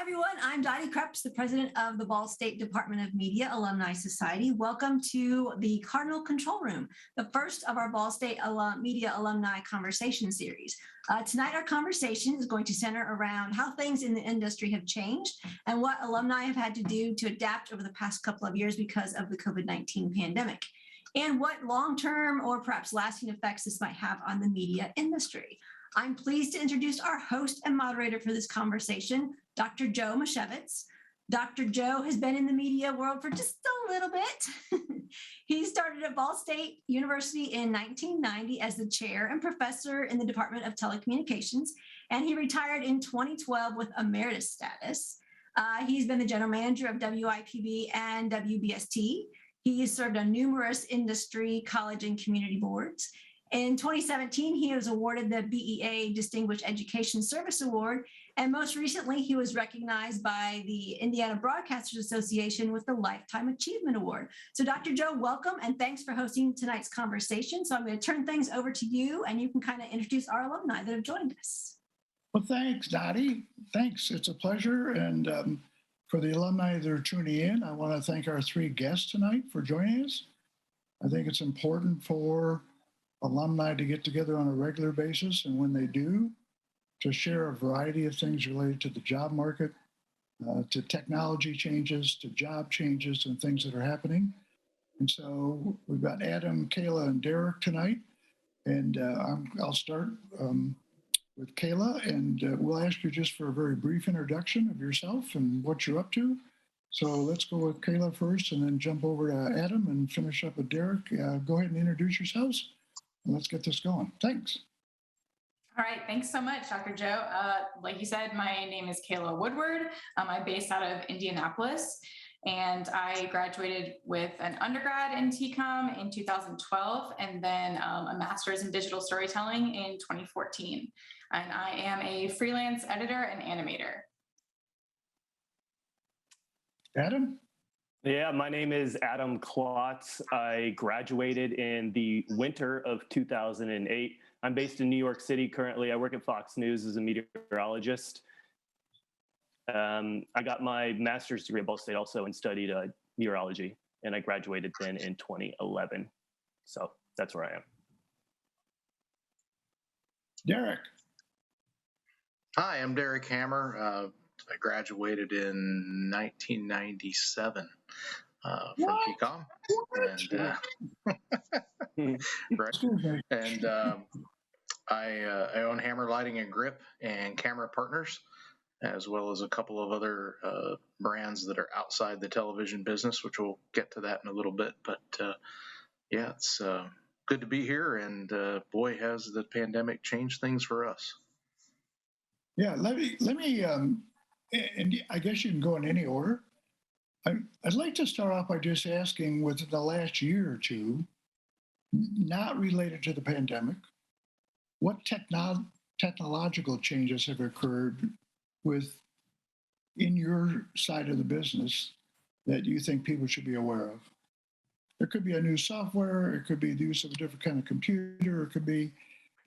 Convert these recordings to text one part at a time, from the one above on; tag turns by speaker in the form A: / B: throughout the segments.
A: everyone. I'm Dottie Kreps, the president of the Ball State Department of Media Alumni Society. Welcome to the Cardinal Control Room, the first of our Ball State Media Alumni Conversation Series. Tonight, our conversation is going to center around how things in the industry have changed and what alumni have had to do to adapt over the past couple of years because of the COVID-19 pandemic, and what long-term or perhaps lasting effects this might have on the media industry. I'm pleased to introduce our host and moderator for this conversation, Dr. Joe Mashevitz. Dr. Joe has been in the media world for just a little bit. He started at Ball State University in 1990 as the chair and professor in the Department of Telecommunications, and he retired in 2012 with emeritus status. He's been the general manager of WIPB and WBST. He has served on numerous industry, college, and community boards. In 2017, he was awarded the BEA Distinguished Education Service Award, and most recently, he was recognized by the Indiana Broadcasters Association with the Lifetime Achievement Award. So Dr. Joe, welcome, and thanks for hosting tonight's conversation. So I'm going to turn things over to you, and you can kind of introduce our alumni that have joined us.
B: Well, thanks, Dottie. Thanks. It's a pleasure. And for the alumni that are tuning in, I want to thank our three guests tonight for joining us. I think it's important for alumni to get together on a regular basis, and when they do, to share a variety of things related to the job market, to technology changes, to job changes and things that are happening. And so we've got Adam, Kayla, and Derek tonight. And I'll start with Kayla, and we'll ask you just for a very brief introduction of yourself and what you're up to. So let's go with Kayla first and then jump over to Adam and finish up with Derek. Go ahead and introduce yourselves. Let's get this going. Thanks.
C: All right. Thanks so much, Dr. Joe. Like you said, my name is Kayla Woodward. I'm based out of Indianapolis, and I graduated with an undergrad in TCOM in 2012, and then a master's in digital storytelling in 2014. And I am a freelance editor and animator.
B: Adam?
D: Yeah, my name is Adam Klotz. I graduated in the winter of 2008. I'm based in New York City currently. I work at Fox News as a meteorologist. I got my master's degree at Ball State also and studied meteorology, and I graduated then in 2011. So that's where I am.
B: Derek.
E: Hi, I'm Derek Hammer. I graduated in 1997 from TCOM, and right. And I own Hammer Lighting and Grip and Camera Partners, as well as a couple of other brands that are outside the television business, which we'll get to that in a little bit. But yeah, it's good to be here, and boy, has the pandemic changed things for us.
B: Yeah, let me. And I guess you can go in any order. I'd like to start off by just asking, within the last year or two, not related to the pandemic, what technological changes have occurred in your side of the business that you think people should be aware of? There could be a new software, it could be the use of a different kind of computer, it could be,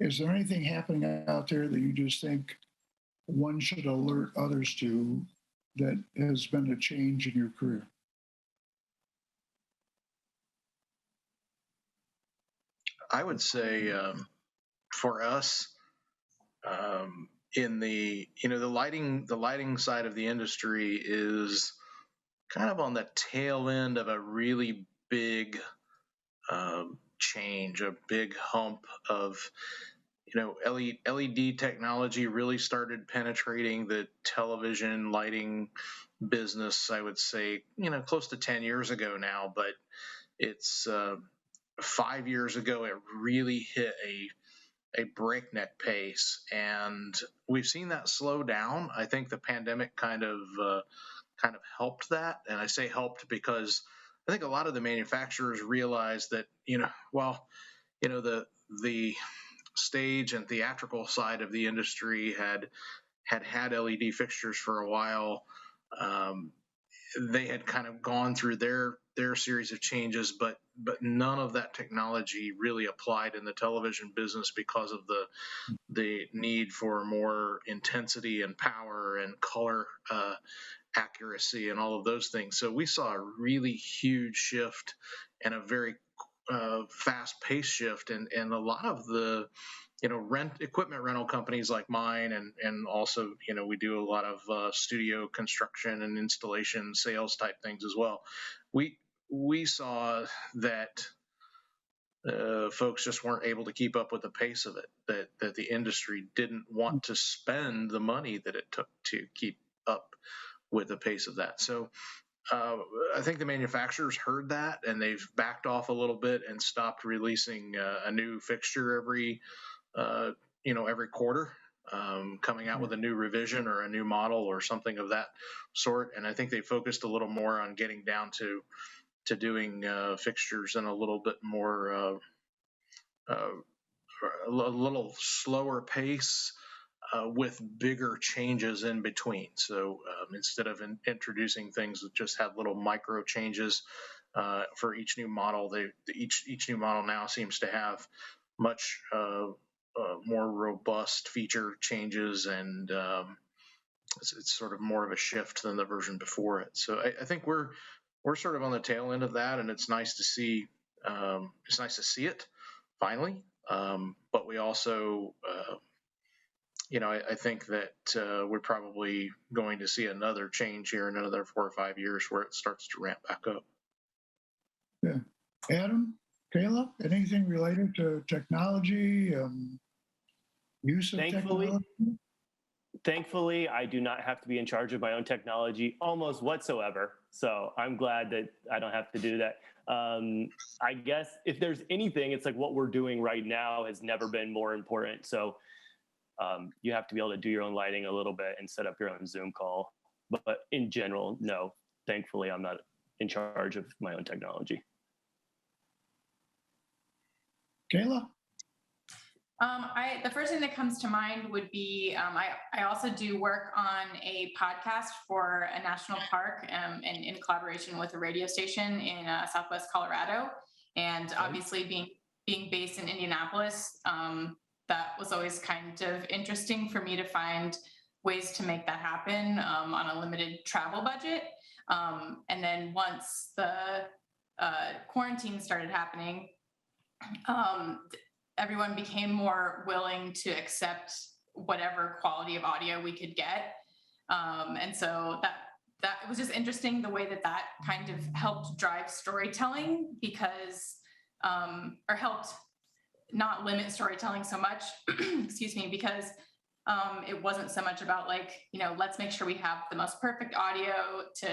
B: is there anything happening out there that you just think one should alert others to that has been a change in your career?
E: I would say for us, in the the lighting side of the industry is kind of on the tail end of a really big change, a big hump of LED technology really started penetrating the television lighting business, I would say, close to 10 years ago now, but it's 5 years ago, it really hit a breakneck pace, and we've seen that slow down. I think the pandemic kind of helped that, and I say helped because I think a lot of the manufacturers realized that, the stage and theatrical side of the industry had LED fixtures for a while. They had kind of gone through their series of changes, but none of that technology really applied in the television business because of the need for more intensity and power and color accuracy and all of those things. So we saw a really huge shift and a very fast-paced shift, and a lot of the equipment rental companies like mine, and also we do a lot of studio construction and installation sales type things as well. We saw that folks just weren't able to keep up with the pace of it, that the industry didn't want to spend the money that it took to keep up with the pace of that. So I think the manufacturers heard that, and they've backed off a little bit and stopped releasing a new fixture every quarter, coming out with a new revision or a new model or something of that sort. And I think they focused a little more on getting down to doing fixtures in a little bit more, a little slower pace, with bigger changes in between. So instead of introducing things that just have little micro changes for each new model, each new model now seems to have much more robust feature changes, and it's sort of more of a shift than the version before it. So I think we're sort of on the tail end of that, and it's nice to see. It's nice to see it finally, but we also. I think that we're probably going to see another change here in another 4 or 5 years where it starts to ramp back up.
B: Yeah. Adam, Kayla, anything related to technology, use of technology?
D: Thankfully, I do not have to be in charge of my own technology almost whatsoever. So I'm glad that I don't have to do that. I guess if there's anything, it's like what we're doing right now has never been more important. So you have to be able to do your own lighting a little bit and set up your own Zoom call. But in general, no, thankfully, I'm not in charge of my own technology.
B: Kayla?
C: The first thing that comes to mind would be I also do work on a podcast for a national park, and in collaboration with a radio station in Southwest Colorado. And obviously being based in Indianapolis, that was always kind of interesting for me to find ways to make that happen on a limited travel budget. And then once the quarantine started happening, everyone became more willing to accept whatever quality of audio we could get. And so that it was just interesting the way that kind of helped drive storytelling, because, or helped not limit storytelling so much, excuse me, because it wasn't so much about let's make sure we have the most perfect audio so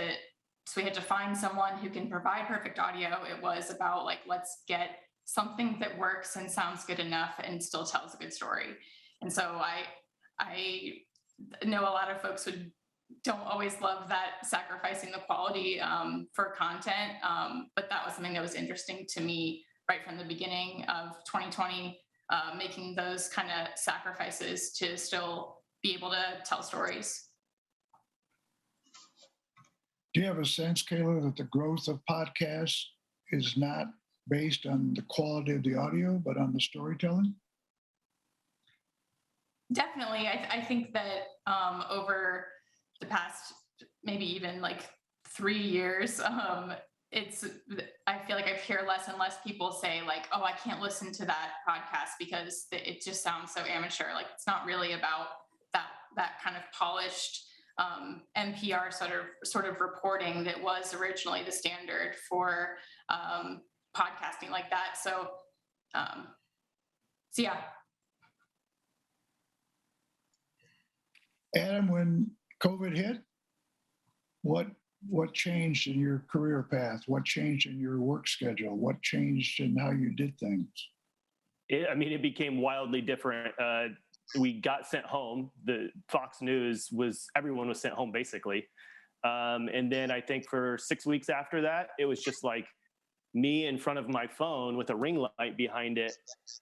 C: we had to find someone who can provide perfect audio. It was about let's get something that works and sounds good enough and still tells a good story. And so I know a lot of folks don't always love that, sacrificing the quality for content. But that was something that was interesting to me right from the beginning of 2020, making those kind of sacrifices to still be able to tell stories.
B: Do you have a sense, Kayla, that the growth of podcasts is not based on the quality of the audio, but on the storytelling?
C: Definitely. I think that over the past maybe even 3 years, I feel like I hear less and less people say oh, I can't listen to that podcast because it just sounds so amateur. It's not really about that kind of polished NPR sort of reporting that was originally the standard for podcasting like that. So yeah.
B: Adam, when COVID hit, what changed in your career path? What changed in your work schedule? What changed in how you did things?
D: It became wildly different. We got sent home. The Fox News everyone was sent home basically. And then I think for 6 weeks after that, it was just me in front of my phone with a ring light behind it.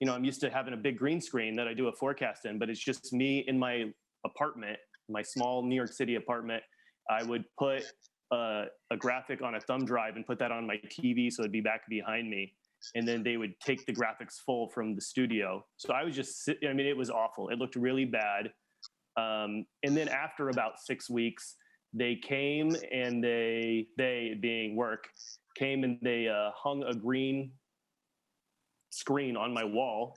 D: I'm used to having a big green screen that I do a forecast in, but it's just me in my apartment, my small New York City apartment. I would put a graphic on a thumb drive and put that on my TV so it'd be back behind me. And then they would take the graphics full from the studio. So I was just I mean, it was awful. It looked really bad. And then after about 6 weeks, they came and they being work, came and they hung a green screen on my wall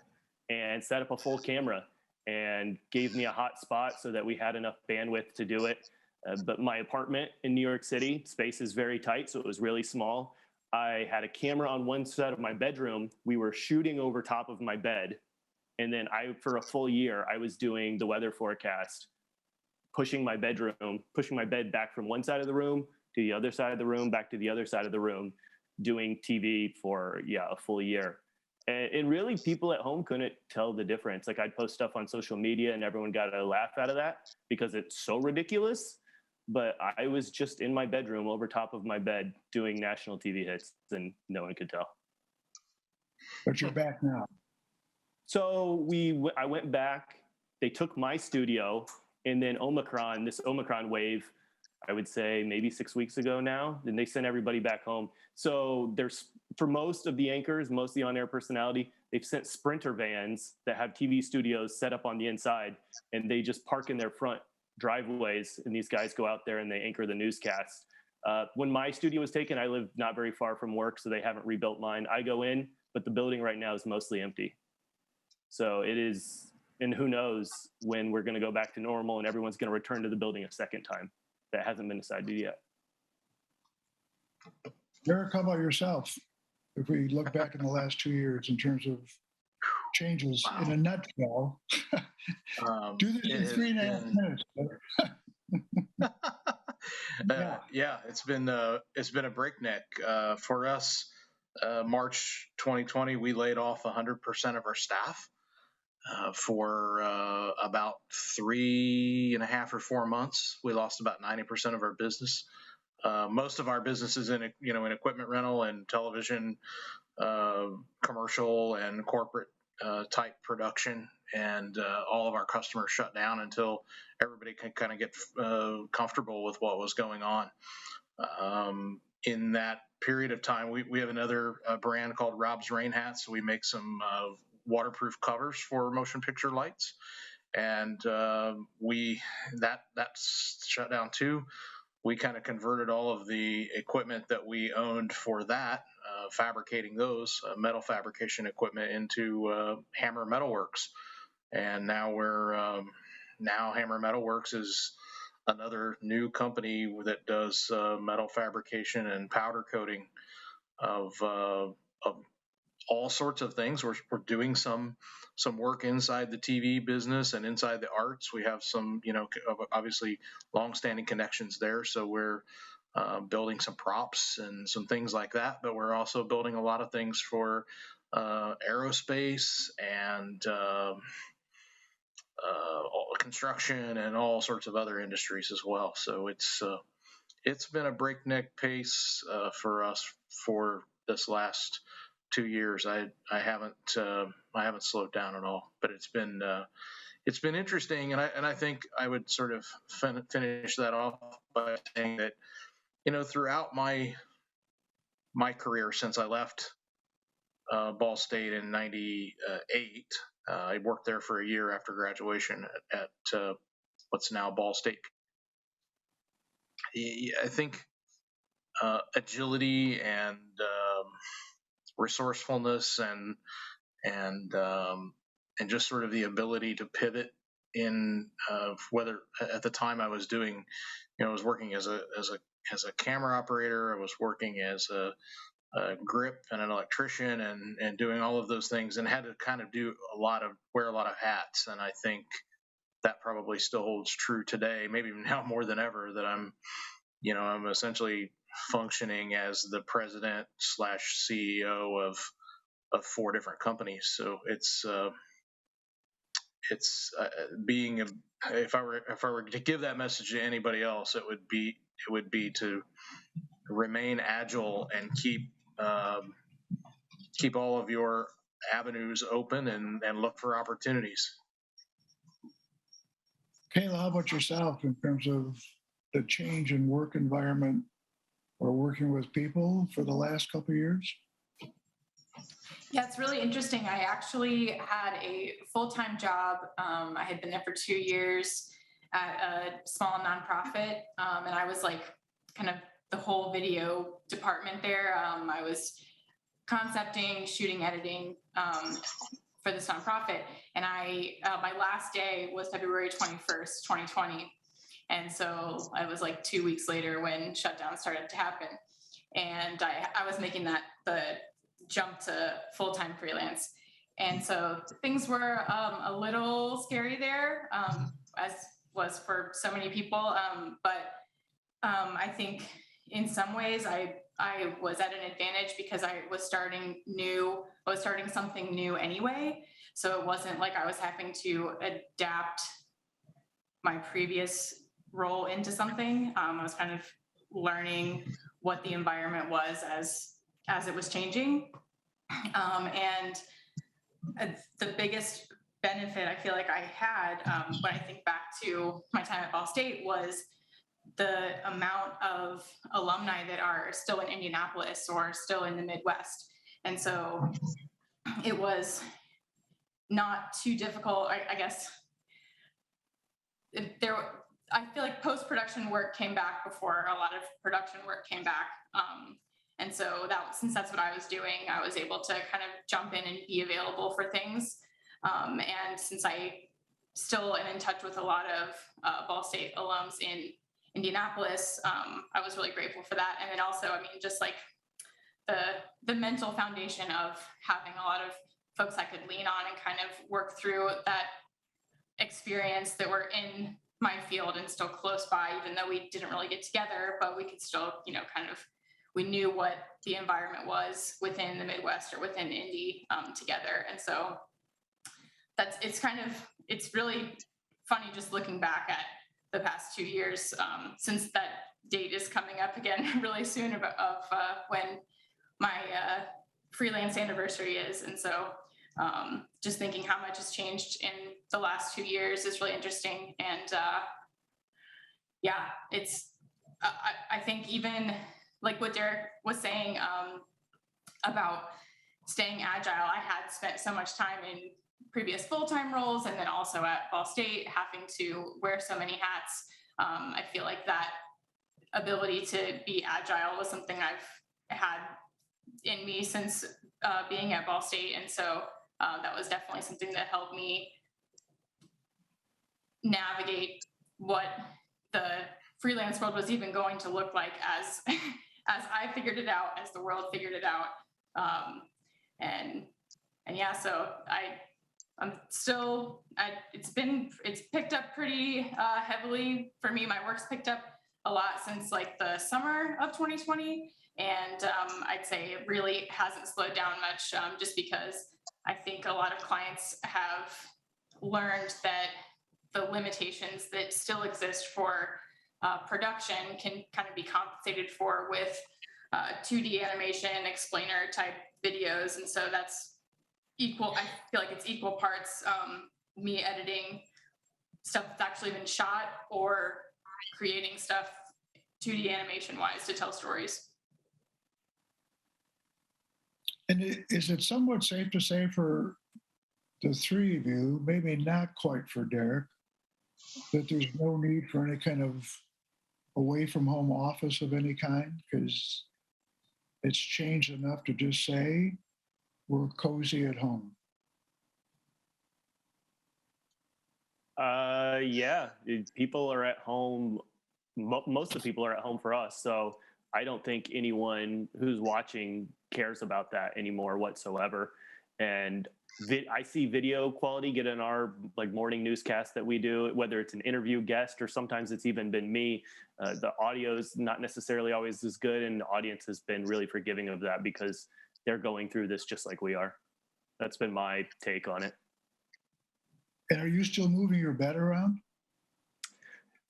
D: and set up a full camera and gave me a hot spot so that we had enough bandwidth to do it. But my apartment in New York City, space is very tight, so it was really small. I had a camera on one side of my bedroom. We were shooting over top of my bed. And then for a full year, I was doing the weather forecast, pushing my bed back from one side of the room to the other side of the room, back to the other side of the room, doing TV for, a full year. And really, people at home couldn't tell the difference. Like, I'd post stuff on social media and everyone got a laugh out of that because it's so ridiculous. But I was just in my bedroom over top of my bed doing national TV hits and no one could tell.
B: But you're back now.
D: So I went back, they took my studio, and then this Omicron wave, I would say maybe 6 weeks ago now, and they sent everybody back home. So for most of the anchors, most of the on-air personality, they've sent Sprinter vans that have TV studios set up on the inside, and they just park in their front driveways, and these guys go out there and they anchor the newscast. When my studio was taken, I live not very far from work, so they haven't rebuilt mine. I go in, but the building right now is mostly empty. So it is, and who knows when we're going to go back to normal and everyone's going to return to the building a second time. That hasn't been decided yet.
B: Eric, how about yourself? If we look back in the last 2 years in terms of changes in a nutshell, do this in 3.5 minutes.
E: It's been a breakneck for us. March 2020, we laid off 100% of our staff for about 3.5 or 4 months. We lost about 90% of our business. Most of our business is in equipment rental and television, commercial and corporate type production, and all of our customers shut down until everybody can kind of get comfortable with what was going on. In that period of time, we have another brand called Rob's Rain Hats. So we make some waterproof covers for motion picture lights, and that's shut down too. We kind of converted all of the equipment that we owned for that, fabricating those metal fabrication equipment into Hammer Metalworks, and now Hammer Metalworks is another new company that does metal fabrication and powder coating of all sorts of things. We're doing some work inside the TV business and inside the arts. We have some, obviously long-standing connections there. So we're building some props and some things like that. But we're also building a lot of things for aerospace and construction and all sorts of other industries as well. So it's been a breakneck pace for us for this last 2 years. I haven't slowed down at all, but it's been interesting, and I think I would sort of finish that off by saying that throughout my career since I left Ball State in '98, I worked there for a year after graduation at what's now Ball State. I think agility and resourcefulness and just sort of the ability to pivot in whether at the time I was doing, I was working as a camera operator, I was working as a grip and an electrician and doing all of those things, and had to kind of wear a lot of hats. And I think that probably still holds true today, maybe now more than ever, that I'm essentially functioning as the president / CEO of 4 different companies. So it's being if I were to give that message to anybody else, it would be to remain agile and keep all of your avenues open and look for opportunities.
B: Kayla, how about yourself in terms of the change in work environment or working with people for the last couple of years?
C: Yeah, it's really interesting. I actually had a full-time job. I had been there for 2 years at a small nonprofit, and I was like kind of the whole video department there. I was concepting, shooting, editing for this nonprofit, and my last day was February 21st, 2020. And so I was like 2 weeks later when shutdown started to happen. And I was making the jump to full-time freelance. And so things were a little scary there, as was for so many people. But I think in some ways I was at an advantage because I was starting something new anyway. So it wasn't like I was having to adapt my previous role into something. I was kind of learning what the environment was as it was changing. And the biggest benefit I feel like I had when I think back to my time at Ball State was the amount of alumni that are still in Indianapolis or still in the Midwest. And so it was not too difficult, I guess. I feel like post-production work came back before a lot of production work came back. And so since that's what I was doing, I was able to kind of jump in and be available for things. And since I still am in touch with a lot of Ball State alums in Indianapolis, I was really grateful for that. And then also, I mean, just like the mental foundation of having a lot of folks I could lean on and kind of work through that experience that were in my field and still close by, even though we didn't really get together, but we could still, we knew what the environment was within the Midwest or within Indy together. And so it's really funny just looking back at the past 2 years, since that date is coming up again really soon of when my freelance anniversary is. And so just thinking how much has changed in the last 2 years is really interesting. And I think even like what Derek was saying about staying agile, I had spent so much time in previous full-time roles and then also at Ball State having to wear so many hats. I feel like that ability to be agile was something I've had in me since being at Ball State. And so that was definitely something that helped me navigate what the freelance world was even going to look like as I figured it out, as the world figured it out. So I'm still, it's picked up pretty heavily for me. My work's picked up a lot since like the summer of 2020. And I'd say it really hasn't slowed down much, just because I think a lot of clients have learned that the limitations that still exist for production can kind of be compensated for with 2D animation, explainer type videos. And so that's equal. I feel like it's equal parts me editing stuff that's actually been shot or creating stuff 2D animation wise to tell stories.
B: And is it somewhat safe to say for the three of you, maybe not quite for Derek, that there's no need for any kind of away from home office of any kind? Because it's changed enough to just say we're cozy at home.
D: People are at home. Most of the people are at home for us. So I don't think anyone who's watching cares about that anymore whatsoever. And I see video quality get in our like morning newscast that we do, whether it's an interview guest or sometimes it's even been me. The audio is not necessarily always as good, and the audience has been really forgiving of that because they're going through this just like we are. That's been my take on it.
B: And are you still moving your bed around?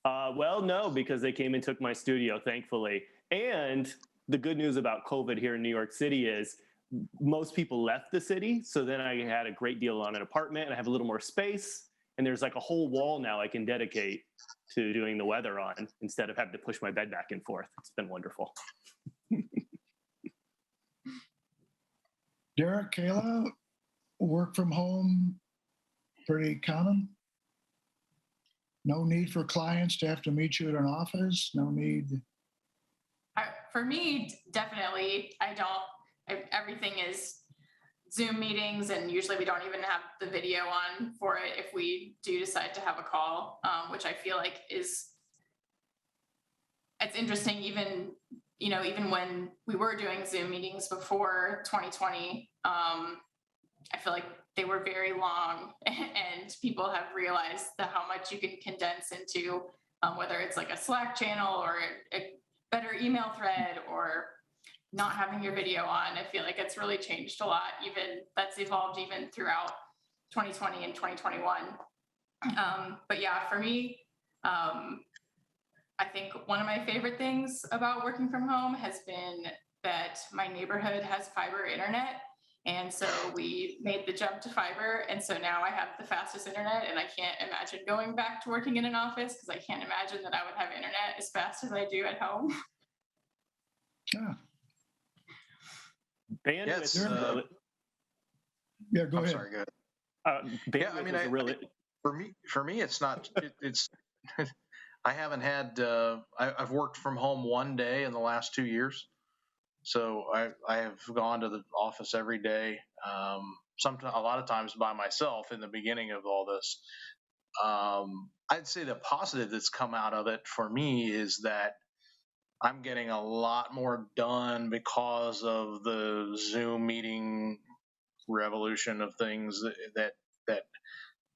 D: Well, no, because they came and took my studio, thankfully. And the good news about COVID here in New York City is most people left the city. So then I had a great deal on an apartment and I have a little more space. And there's like a whole wall now I can dedicate to doing the weather on instead of having to push my bed back and forth. It's been wonderful.
B: Derek, Kayla, work from home, pretty common? No need for clients to have to meet you at an office? No need?
C: For me, definitely, everything is Zoom meetings, and usually we don't even have the video on for it if we do decide to have a call, which I feel like it's interesting. Even when we were doing Zoom meetings before 2020, I feel like they were very long, and people have realized how much you can condense into whether it's like a Slack channel or a better email thread or not having your video on. I feel like it's really changed a lot. That's evolved even throughout 2020 and 2021. But yeah, for me, I think one of my favorite things about working from home has been that my neighborhood has fiber internet. And so we made the jump to fiber. And so now I have the fastest internet, and I can't imagine going back to working in an office because I can't imagine that I would have internet as fast as I do at home.
B: Yeah.
D: Bandwidth.
B: Yeah, go ahead.
E: Sorry, go ahead.
D: Bandwidth
E: for me, it's not. It's. I haven't had. I've worked from home one day in the last 2 years, so I have gone to the office every day. Sometimes, a lot of times by myself in the beginning of all this. I'd say the positive that's come out of it for me is that I'm getting a lot more done because of the Zoom meeting revolution of things that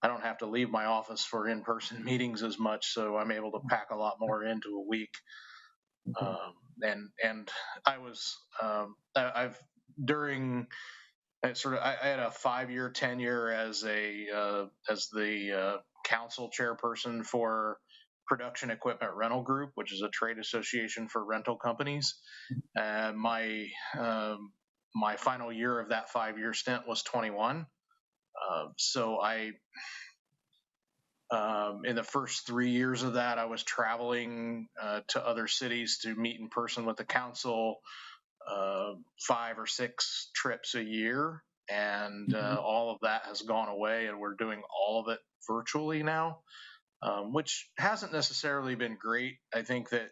E: I don't have to leave my office for in-person meetings as much, so I'm able to pack a lot more into a week. And I was I've during I had a 5-year tenure as the council chairperson for Production Equipment Rental Group, which is a trade association for rental companies. My final year of that 5-year stint was 21. So in the first 3 years of that, I was traveling to other cities to meet in person with the council, 5 or 6 trips a year. And all of that has gone away, and we're doing all of it virtually now. Which hasn't necessarily been great. I think that,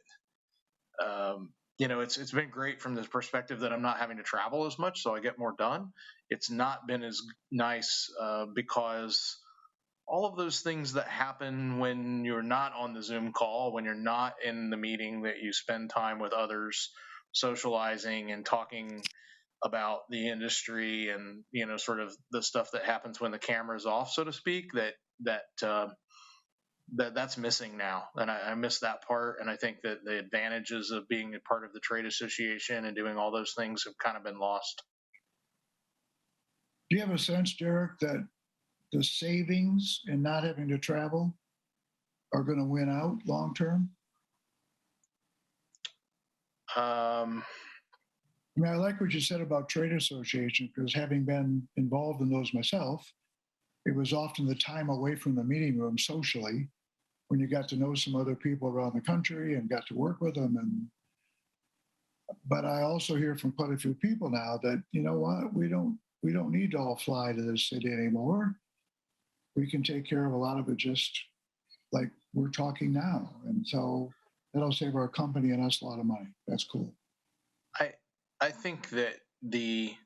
E: it's been great from the perspective that I'm not having to travel as much, so I get more done. It's not been as nice because all of those things that happen when you're not on the Zoom call, when you're not in the meeting, that you spend time with others, socializing and talking about the industry and, sort of the stuff that happens when the camera's off, so to speak, that's missing now, and I miss that part. And I think that the advantages of being a part of the trade association and doing all those things have kind of been lost.
B: Do you have a sense, Derek, that the savings in not having to travel are going to win out long term? I like what you said about trade associations, because having been involved in those myself, it was often the time away from the meeting room socially, when you got to know some other people around the country and got to work with them. But I also hear from quite a few people now that, you know what, we don't need to all fly to the city anymore. We can take care of a lot of it just like we're talking now. And so that'll save our company and us a lot of money. That's cool.
E: I think that the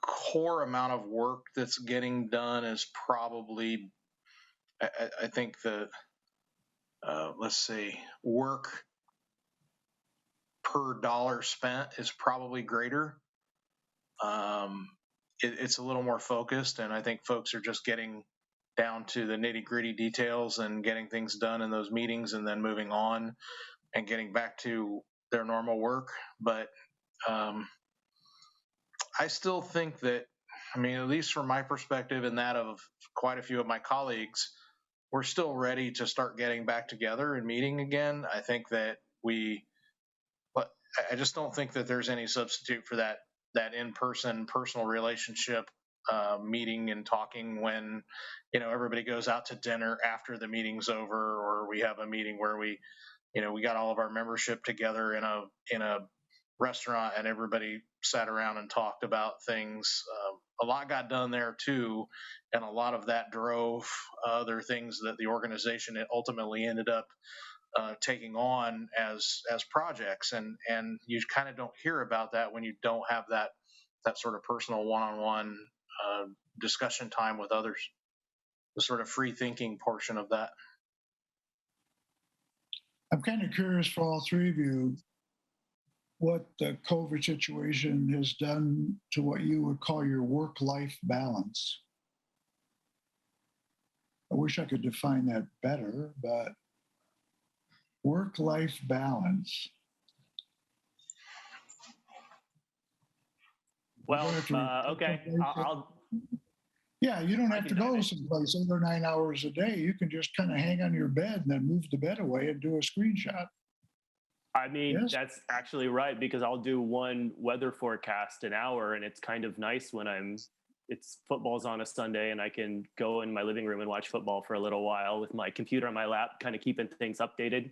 E: core amount of work that's getting done is probably, I think the, let's say, work per dollar spent is probably greater. It's a little more focused, and I think folks are just getting down to the nitty-gritty details and getting things done in those meetings, and then moving on and getting back to their normal work. But I still think that, at least from my perspective and that of quite a few of my colleagues, we're still ready to start getting back together and meeting again. I think that I just don't think that there's any substitute for that in-person personal relationship meeting and talking when, everybody goes out to dinner after the meeting's over, or we have a meeting where we got all of our membership together in a restaurant and everybody sat around and talked about things. A lot got done there too, and a lot of that drove other things that the organization ultimately ended up taking on as projects, and you kind of don't hear about that when you don't have that sort of personal one-on-one discussion time with others. The sort of free thinking portion of that.
B: I'm kind of curious for all three of you what the COVID situation has done to what you would call your work-life balance. I wish I could define that better, but work-life balance.
D: Well, okay.
B: Yeah, you don't have to go someplace 8 or 9 hours a day. You can just kind of hang on your bed and then move the bed away and do a screenshot.
D: I mean,
B: Yes.
D: That's actually right, because I'll do one weather forecast an hour, and it's kind of nice when it's football's on a Sunday and I can go in my living room and watch football for a little while with my computer on my lap, kind of keeping things updated,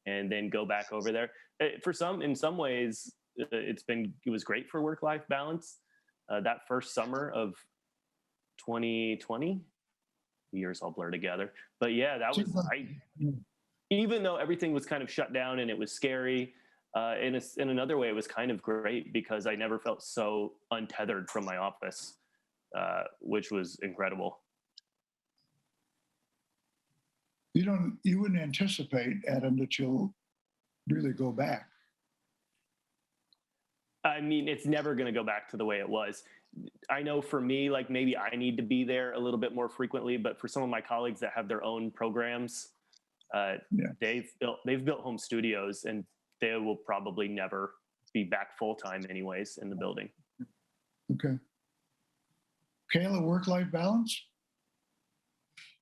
D: and then go back over there. In some ways, it was great for work-life balance. That first summer of 2020, the years all blur together. But yeah, that was, even though everything was kind of shut down and it was scary, in another way, it was kind of great because I never felt so untethered from my office, which was incredible.
B: You wouldn't anticipate, Adam, that you'll really go back.
D: I mean, it's never going to go back to the way it was. I know for me, like maybe I need to be there a little bit more frequently, but for some of my colleagues that have their own programs, they've built home studios, and they will probably never be back full time anyways in the building.
B: Okay. Kayla, work-life balance?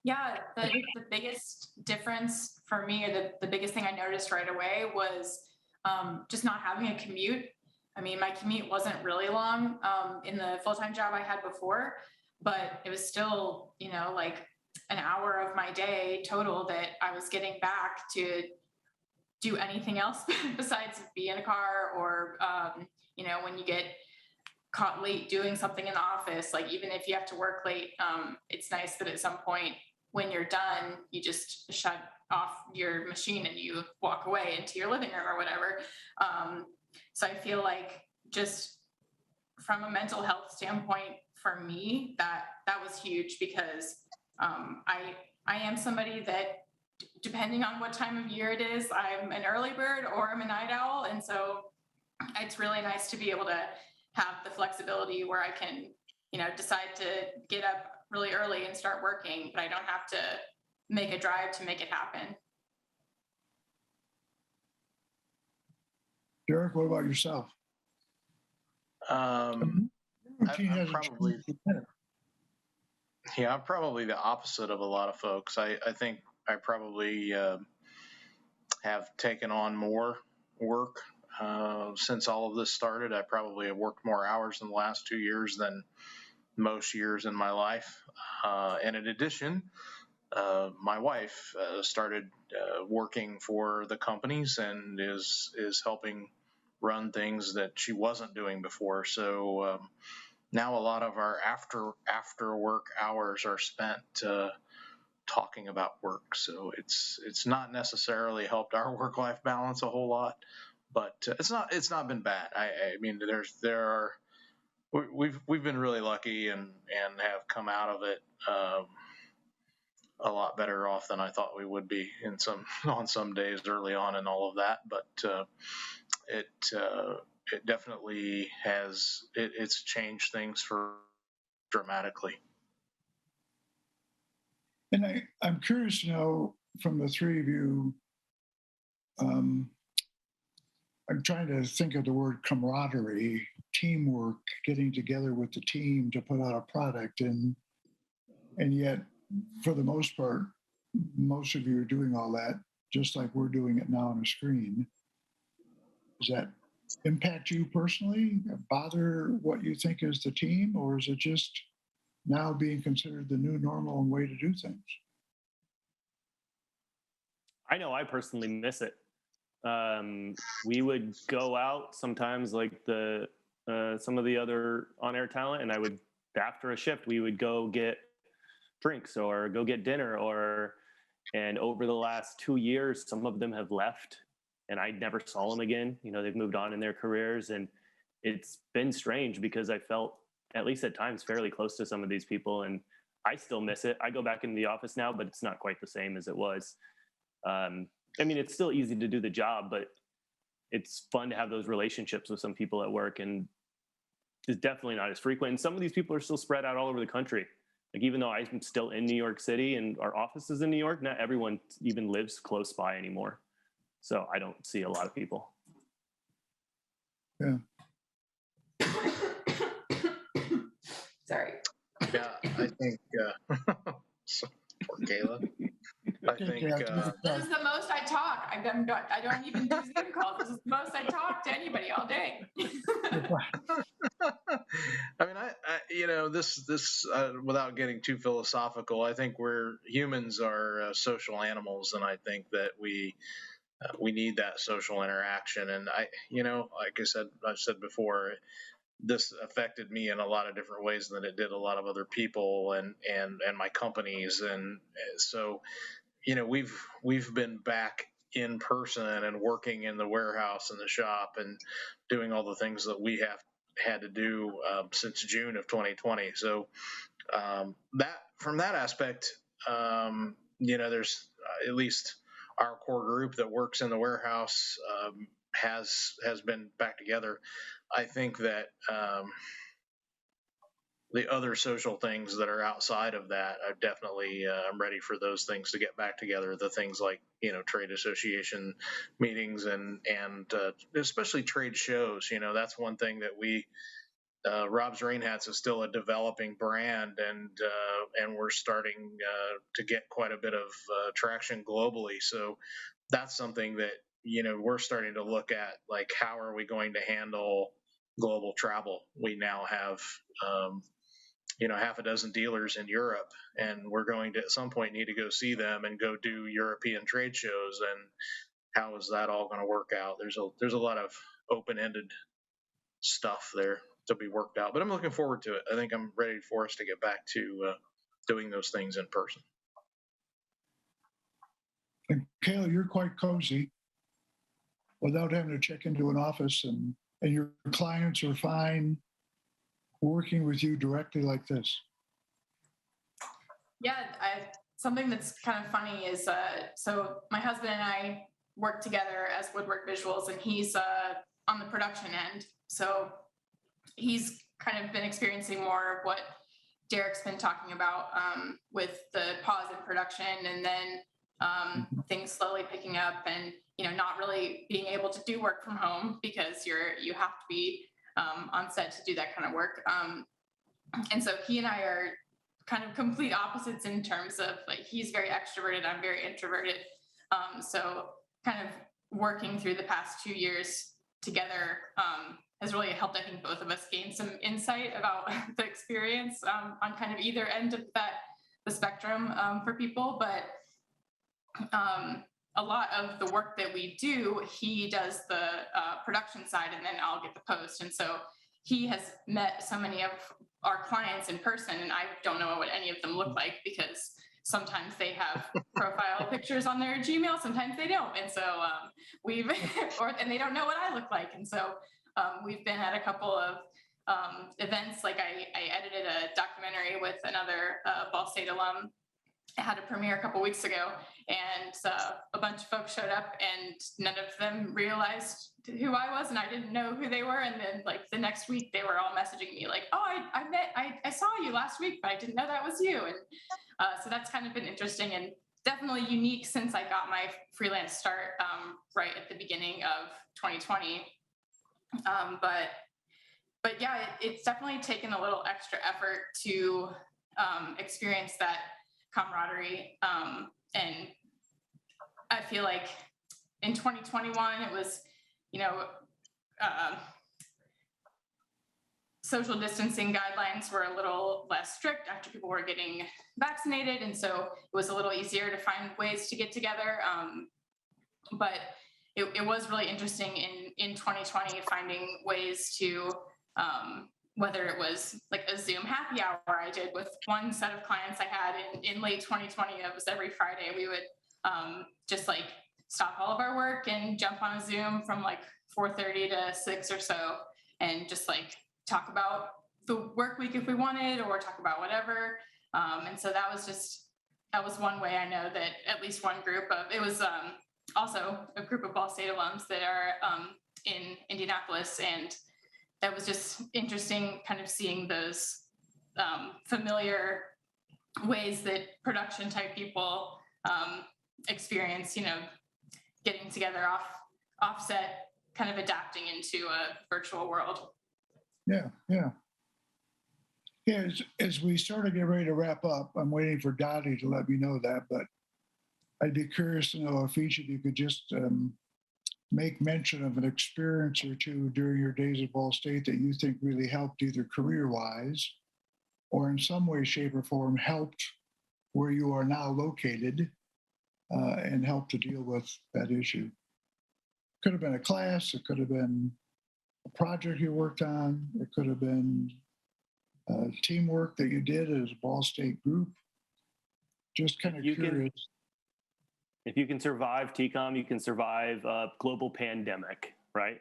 C: Yeah, the biggest difference for me, or the biggest thing I noticed right away was just not having a commute. I mean, my commute wasn't really long in the full-time job I had before, but it was still, like an hour of my day total that I was getting back to do anything else besides be in a car, or, when you get caught late doing something in the office, like even if you have to work late, it's nice that at some point when you're done, you just shut off your machine and you walk away into your living room or whatever. So I feel like just from a mental health standpoint, for me, that was huge, because I am somebody that, depending on what time of year it is, I'm an early bird or I'm a night owl. And so it's really nice to be able to have the flexibility where I can, decide to get up really early and start working, but I don't have to make a drive to make it happen.
B: Derek, what about yourself?
E: I'm probably the opposite of a lot of folks. I think I probably have taken on more work since all of this started. I probably have worked more hours in the last 2 years than most years in my life. And in addition, my wife started working for the companies and is helping run things that she wasn't doing before. So now a lot of our after work hours are spent talking about work. So it's not necessarily helped our work-life balance a whole lot, but it's not been bad. I mean, we've been really lucky and have come out of it a lot better off than I thought we would be on some days early on and all of that. But it definitely has it's changed things dramatically.
B: And I'm curious to know from the three of you, I'm trying to think of the word camaraderie, teamwork, getting together with the team to put out a product. And yet, for the most part, most of you are doing all that just like we're doing it now on a screen. Does that impact you personally, bother what you think is the team, or is it just now being considered the new normal and way to do things?
D: I know I personally miss it. We would go out sometimes, like some of the other on-air talent, and after a shift, we would go get drinks or go get dinner, and over the last 2 years, some of them have left, and I never saw them again. They've moved on in their careers, and it's been strange because I felt, at least at times, fairly close to some of these people, and I still miss it. I go back into the office now, but it's not quite the same as it was. It's still easy to do the job, but it's fun to have those relationships with some people at work, and it's definitely not as frequent. And some of these people are still spread out all over the country. Like, even though I'm still in New York City and our office is in New York, not everyone even lives close by anymore. So I don't see a lot of people.
B: Yeah.
C: Sorry.
E: Yeah, I think, poor Kayla. I think
C: this is the most I talk. I don't even do Zoom calls. This is the most I talk to anybody all day.
E: This without getting too philosophical, I think humans are social animals, and I think that we need that social interaction. And like I've said before, this affected me in a lot of different ways than it did a lot of other people and my companies. And so, we've been back in person and working in the warehouse and the shop and doing all the things that we have had to do since June of 2020. So that from that aspect, there's at least our core group that works in the warehouse has been back together. I think that the other social things that are outside of that, I definitely I'm ready for those things to get back together. The things like trade association meetings and especially trade shows. That's one thing that we Rob's Rain Hats is still a developing brand, and we're starting to get quite a bit of traction globally. So that's something that we're starting to look at, like, how are we going to handle global travel? We now have half a dozen dealers in Europe, and we're going to at some point need to go see them and go do European trade shows. And how is that all going to work out? There's a lot of open-ended stuff there to be worked out, but I'm looking forward to it. I think I'm ready for us to get back to doing those things in person.
B: And Kayla, you're quite cozy without having to check into an office, and your clients are fine working with you directly like this.
C: Yeah, something that's kind of funny is, so my husband and I work together as Woodward Visuals, and he's on the production end. So he's kind of been experiencing more of what Derek's been talking about with the pause in production, and then things slowly picking up, and not really being able to do work from home because you have to be on set to do that kind of work. And so he and I are kind of complete opposites in terms of, like, he's very extroverted, I'm very introverted. So kind of working through the past 2 years together has really helped, I think, both of us gain some insight about the experience on kind of either end of the spectrum for people. But a lot of the work that we do, he does the production side, and then I'll get the post. And so he has met so many of our clients in person, and I don't know what any of them look like, because sometimes they have profile pictures on their Gmail, sometimes they don't. And so and they don't know what I look like. And so we've been at a couple of events. Like I edited a documentary with another Ball State alum. I had a premiere a couple weeks ago, and a bunch of folks showed up, and none of them realized who I was, and I didn't know who they were. And then, like, the next week, they were all messaging me like, "Oh, I saw you last week, but I didn't know that was you." And so that's kind of been interesting and definitely unique since I got my freelance start right at the beginning of 2020. But yeah, it's definitely taken a little extra effort to experience that camaraderie. And I feel like in 2021, it was, social distancing guidelines were a little less strict after people were getting vaccinated. And so it was a little easier to find ways to get together. But it was really interesting in 2020, finding ways to, whether it was like a Zoom happy hour I did with one set of clients I had in late 2020. It was every Friday we would just like stop all of our work and jump on a Zoom from like 4:30 to 6 or so, and just like talk about the work week if we wanted, or talk about whatever. And so that was one way I know that at least one group of, it was also a group of Ball State alums that are in Indianapolis. And that was just interesting kind of seeing those familiar ways that production type people experience, getting together offset, kind of adapting into a virtual world.
B: Yeah. As we sort of get ready to wrap up, I'm waiting for Dottie to let me know that, but I'd be curious to know if each of you could just make mention of an experience or two during your days at Ball State that you think really helped, either career-wise or in some way, shape, or form helped where you are now located and helped to deal with that issue. Could have been a class, it could have been a project you worked on, it could have been teamwork that you did as a Ball State group. Just kind of curious.
D: If you can survive TCOM, you can survive a global pandemic, right?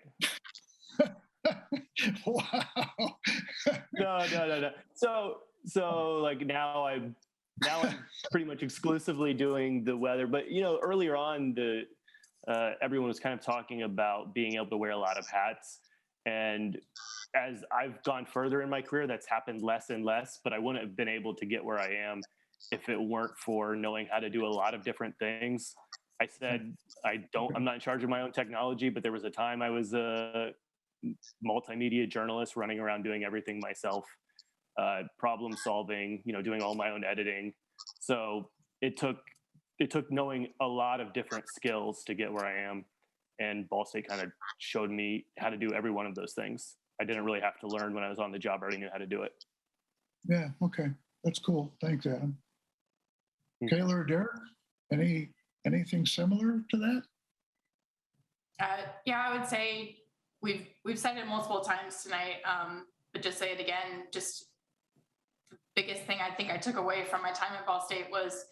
B: Wow.
D: No. So like now I'm pretty much exclusively doing the weather. But earlier on, everyone was kind of talking about being able to wear a lot of hats. And as I've gone further in my career, that's happened less and less. But I wouldn't have been able to get where I am if it weren't for knowing how to do a lot of different things. I said, I'm not in charge of my own technology, but there was a time I was a multimedia journalist running around doing everything myself, problem solving, doing all my own editing. So it took knowing a lot of different skills to get where I am. And Ball State kind of showed me how to do every one of those things. I didn't really have to learn when I was on the job. I already knew how to do it.
B: Yeah, okay. That's cool. Thanks, Adam. Kayla or Derek, anything similar to that?
C: Yeah, I would say we've said it multiple times tonight, but just say it again. Just the biggest thing I think I took away from my time at Ball State was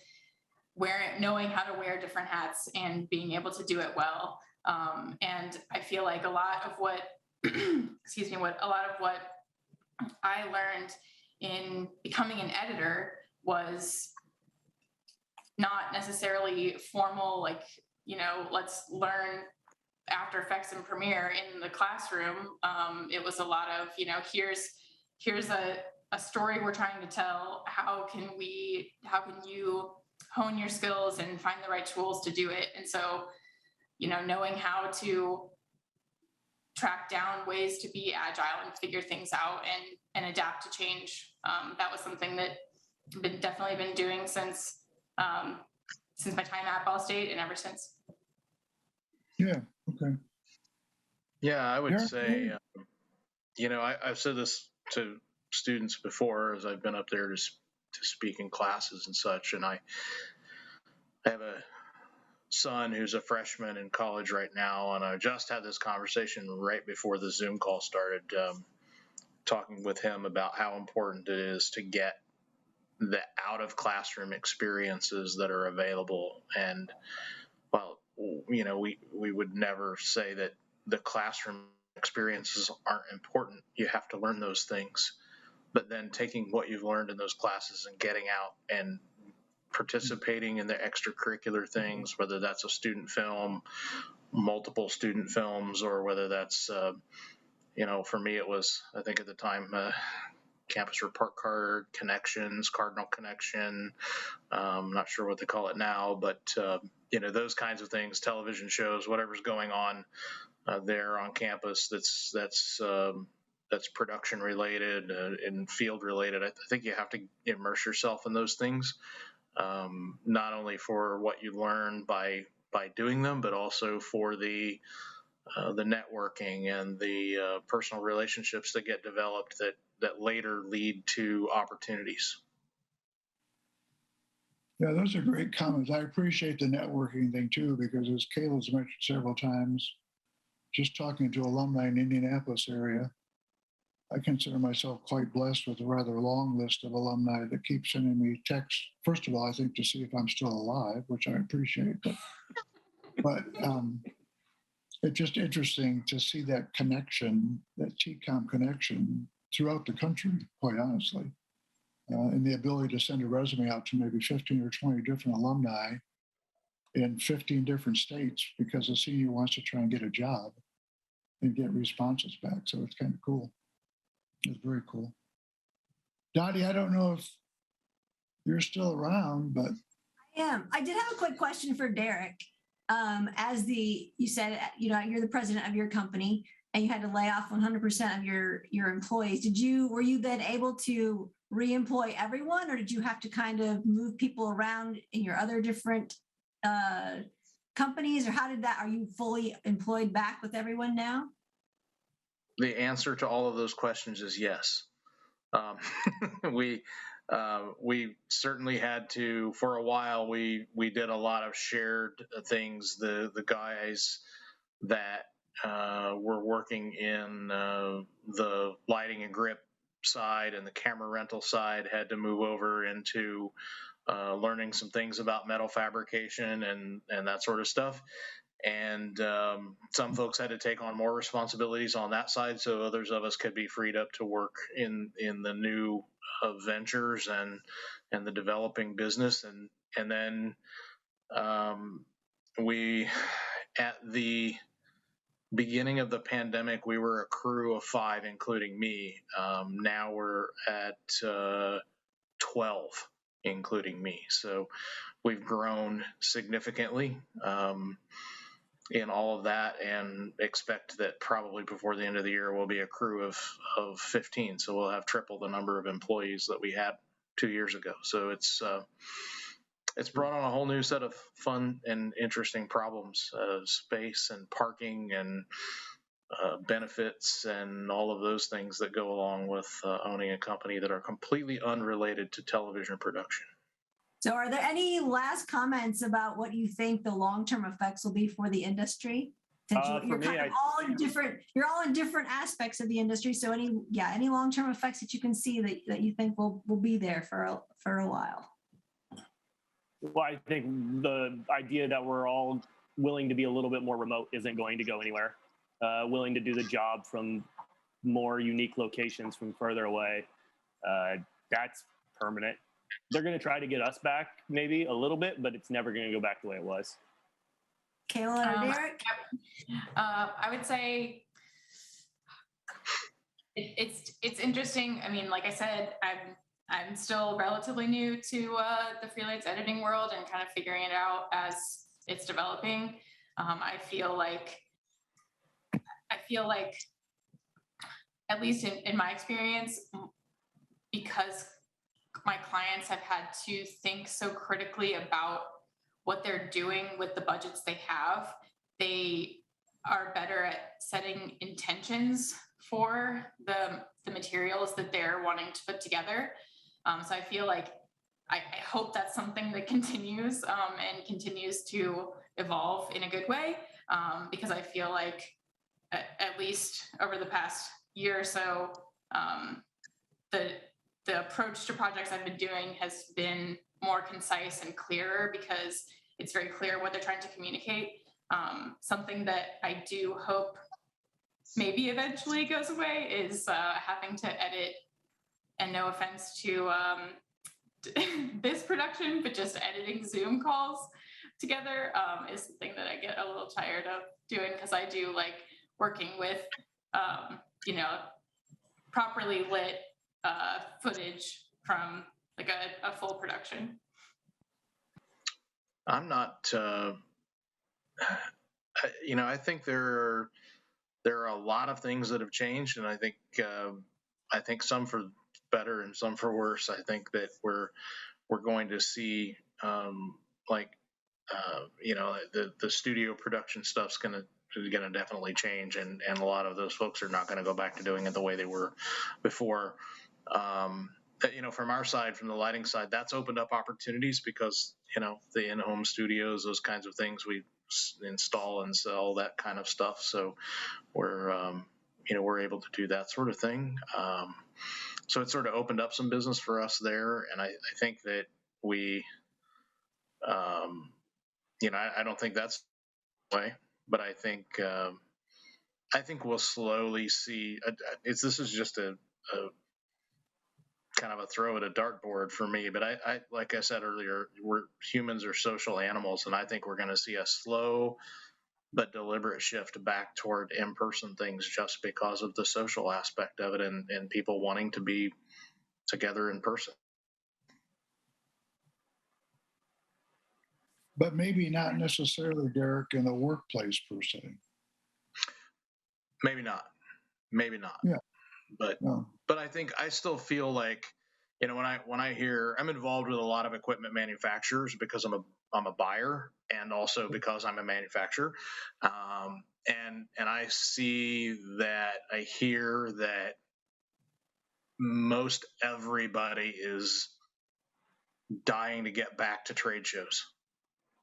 C: knowing how to wear different hats and being able to do it well. And I feel like a lot of what I learned in becoming an editor was not necessarily formal, like, let's learn After Effects and Premiere in the classroom. It was a lot of, here's a story we're trying to tell. How can you hone your skills and find the right tools to do it? And so, knowing how to track down ways to be agile and figure things out and adapt to change. That was something that I've definitely been doing since my time at Ball State and ever since.
B: Yeah. Okay.
E: Yeah, I would say, I've said this to students before as I've been up there to speak in classes and such, and I have a son who's a freshman in college right now, and I just had this conversation right before the Zoom call started, talking with him about how important it is to get the out of classroom experiences that are available. And well, we would never say that the classroom experiences aren't important. You have to learn those things, but then taking what you've learned in those classes and getting out and participating in the extracurricular things, whether that's a student film, multiple student films, or whether that's, for me, it was, I think at the time, Campus Report Card Connections, Cardinal Connection. I'm not sure what they call it now, but, those kinds of things, television shows, whatever's going on there on campus that's production related and field related. I think you have to immerse yourself in those things. Not only for what you learn by doing them, but also for the the networking and the personal relationships that get developed that later lead to opportunities.
B: Yeah, those are great comments. I appreciate the networking thing too, because as Kayla's mentioned several times, just talking to alumni in the Indianapolis area, I consider myself quite blessed with a rather long list of alumni that keep sending me texts. First of all, I think to see if I'm still alive, which I appreciate, but it's just interesting to see that connection, that TCOM connection throughout the country, quite honestly. And the ability to send a resume out to maybe 15 or 20 different alumni in 15 different states because a senior wants to try and get a job and get responses back. So it's kind of cool. It's very cool. Dottie, I don't know if you're still around, but.
A: I am. I did have a quick question for Derek. You said, you're the president of your company and you had to lay off 100% of your employees. Were you then able to re-employ everyone, or did you have to kind of move people around in your other different companies, or how did that, are you fully employed back with everyone now?
E: The answer to all of those questions is yes. We certainly had to, for a while, we did a lot of shared things. The guys that were working in the lighting and grip side and the camera rental side had to move over into learning some things about metal fabrication and that sort of stuff. And some folks had to take on more responsibilities on that side, so others of us could be freed up to work in the new ventures and the developing business. And then we, at the beginning of the pandemic, we were a crew of 5, including me. Now we're at 12, including me. So we've grown significantly in all of that, and expect that probably before the end of the year we'll be a crew of 15. So we'll have triple the number of employees that we had 2 years ago. So it's brought on a whole new set of fun and interesting problems, space and parking and benefits and all of those things that go along with owning a company that are completely unrelated to television production.
A: So are there any last comments about what you think the long-term effects will be for the industry? You're all in different aspects of the industry. So any long-term effects that you can see that you think will be there for a while?
D: Well, I think the idea that we're all willing to be a little bit more remote isn't going to go anywhere. Willing to do the job from more unique locations from further away. That's permanent. They're going to try to get us back maybe a little bit, but it's never going to go back the way it was.
A: Kayla or Derek?
C: I would say it's interesting. I mean, like I said, I'm still relatively new to the freelance editing world and kind of figuring it out as it's developing. I feel like, at least in my experience, because my clients have had to think so critically about what they're doing with the budgets they have, they are better at setting intentions for the materials that they're wanting to put together. So I feel like I hope that's something that continues and continues to evolve in a good way, because I feel like at least over the past year or so, the approach to projects I've been doing has been more concise and clearer because it's very clear what they're trying to communicate. Something that I do hope maybe eventually goes away is having to edit, and no offense to this production, but just editing Zoom calls together is something that I get a little tired of doing, because I do like working with, properly lit footage from like a full production.
E: I'm not, I think there are a lot of things that have changed, and I think some for better and some for worse. I think that we're going to see the studio production stuff's going to going to definitely change, and a lot of those folks are not going to go back to doing it the way they were before. From our side, from the lighting side, that's opened up opportunities because, the in-home studios, those kinds of things we install and sell, that kind of stuff. So we're able to do that sort of thing. So it sort of opened up some business for us there. And I think that we, I don't think that's the way, but I think we'll slowly see. This is just a kind of a throw at a dartboard for me, but I like I said earlier, humans are social animals, and I think we're going to see a slow but deliberate shift back toward in-person things just because of the social aspect of it and people wanting to be together in person.
B: But maybe not necessarily, Derek, in the workplace per se.
E: Maybe not.
B: Yeah.
E: But I think I still feel like, when I hear, I'm involved with a lot of equipment manufacturers because I'm a buyer and also because I'm a manufacturer. And I see that, I hear that most everybody is dying to get back to trade shows.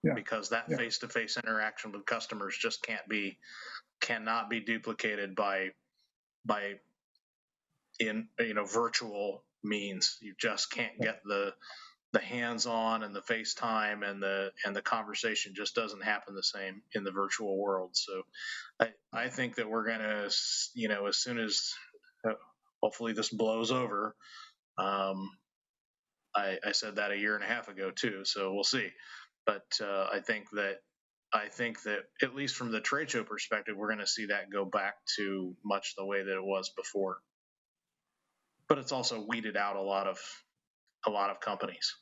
E: Yeah. Because that face-to-face interaction with customers just cannot be duplicated by virtual means. You just can't get the hands-on and the FaceTime and the conversation just doesn't happen the same in the virtual world. So I think that we're gonna, as soon as hopefully this blows over. I said that a year and a half ago too, so we'll see. But I think that at least from the trade show perspective, we're going to see that go back to much the way that it was before. But it's also weeded out a lot of companies.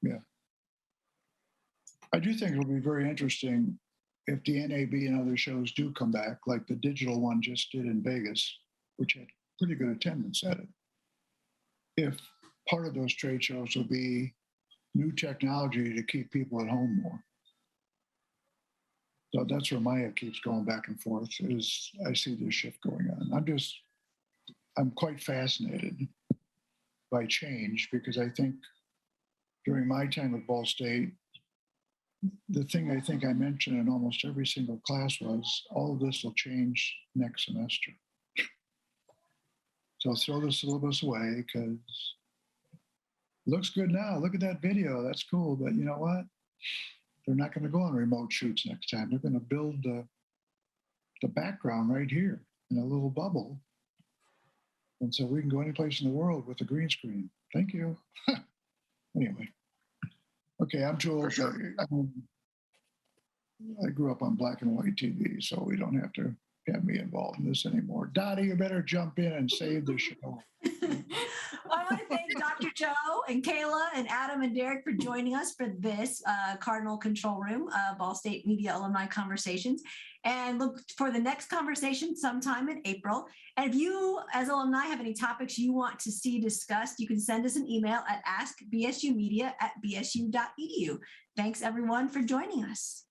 B: Yeah, I do think it'll be very interesting if the NAB and other shows do come back, like the digital one just did in Vegas, which had pretty good attendance at it. If part of those trade shows will be new technology to keep people at home more. So that's where my head keeps going back and forth, is I see this shift going on. I'm quite fascinated by change, because I think during my time at Ball State, the thing I think I mentioned in almost every single class was all of this will change next semester. So throw the syllabus away, because it looks good now. Look at that video. That's cool. But you know what? They're not going to go on remote shoots next time. They're going to build the background right here in a little bubble. And so we can go any place in the world with a green screen. Thank you. Anyway. Okay, I'm too old. Sure. I grew up on black and white TV, so we don't have to have me involved in this anymore. Dottie, you better jump in and save the show.
A: I want to thank Dr. Joe and Kayla and Adam and Derek for joining us for this Cardinal Control Room, Ball State Media Alumni Conversations. And look for the next conversation sometime in April. And if you, as alumni, have any topics you want to see discussed, you can send us an email at askbsumedia@bsu.edu. Thanks, everyone, for joining us.